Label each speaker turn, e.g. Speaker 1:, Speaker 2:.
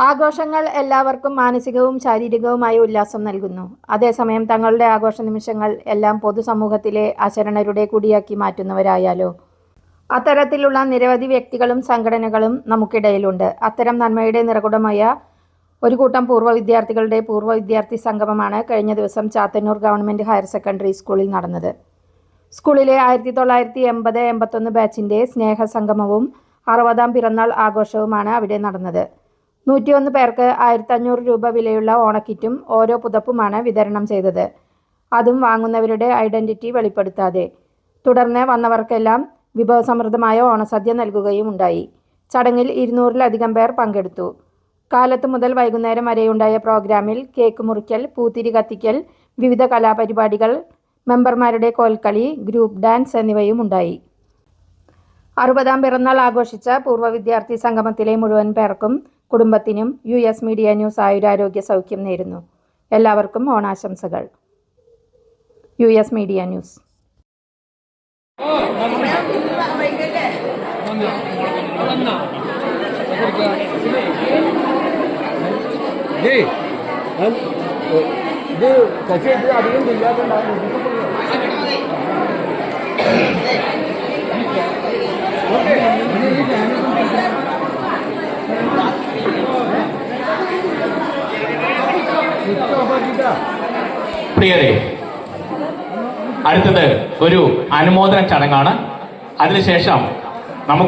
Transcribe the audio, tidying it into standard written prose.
Speaker 1: ആഘോഷങ്ങൾ എല്ലാവർക്കും മാനസികവും ശാരീരികവുമായ ഉല്ലാസം നൽകുന്നു. അതേസമയം തങ്ങളുടെ ആഘോഷ നിമിഷങ്ങൾ എല്ലാം പൊതുസമൂഹത്തിലെ അശരണരുടെ കൂടിയാക്കി മാറ്റുന്നവരായാലോ? അത്തരത്തിലുള്ള നിരവധി വ്യക്തികളും സംഘടനകളും നമുക്കിടയിലുണ്ട്. അത്തരം നന്മയുടെ നിറകുടമായ ഒരു കൂട്ടം പൂർവ്വ വിദ്യാർത്ഥികളുടെ പൂർവ്വ വിദ്യാർത്ഥി സംഗമമാണ് കഴിഞ്ഞ ദിവസം ചാത്തന്നൂർ ഗവൺമെന്റ് ഹയർ സെക്കൻഡറി സ്കൂളിൽ നടന്നത്. സ്കൂളിലെ 1980-81 ബാച്ചിന്റെ സ്നേഹസംഗമവും 60ാം പിറന്നാൾ ആഘോഷവുമാണ് അവിടെ നടന്നത്. 101 പേർക്ക് 1500 രൂപ വിലയുള്ള ഓണക്കിറ്റും ഓരോ പുതപ്പുമാണ് വിതരണം ചെയ്തത്. അതും വാങ്ങുന്നവരുടെ ഐഡന്റിറ്റി വെളിപ്പെടുത്താതെ. തുടർന്ന് വന്നവർക്കെല്ലാം വിഭവസമൃദ്ധമായ ഓണസദ്യ നൽകുകയും ഉണ്ടായി. ചടങ്ങിൽ 200-ലധികം പേർ പങ്കെടുത്തു. കാലത്ത് മുതൽ വൈകുന്നേരം വരെയുണ്ടായ പ്രോഗ്രാമിൽ കേക്ക് മുറിക്കൽ, പൂത്തിരി കത്തിക്കൽ, വിവിധ കലാപരിപാടികൾ, മെമ്പർമാരുടെ കോൽക്കളി, ഗ്രൂപ്പ് ഡാൻസ് എന്നിവയും ഉണ്ടായി. 60ാം പിറന്നാൾ ആഘോഷിച്ച പൂർവ്വ വിദ്യാർത്ഥി സംഗമത്തിലെ മുഴുവൻ പേർക്കും കുടുംബത്തിനും US മീഡിയ ന്യൂസ് ആയുരാരോഗ്യ സൗഖ്യം നേരുന്നു. എല്ലാവർക്കും ഓണാശംസകൾ. US media news.
Speaker 2: പ്രിയരെ, അടുത്തത് ഒരു അനുമോദന ചടങ്ങാണ്. അതിനുശേഷം നമുക്ക്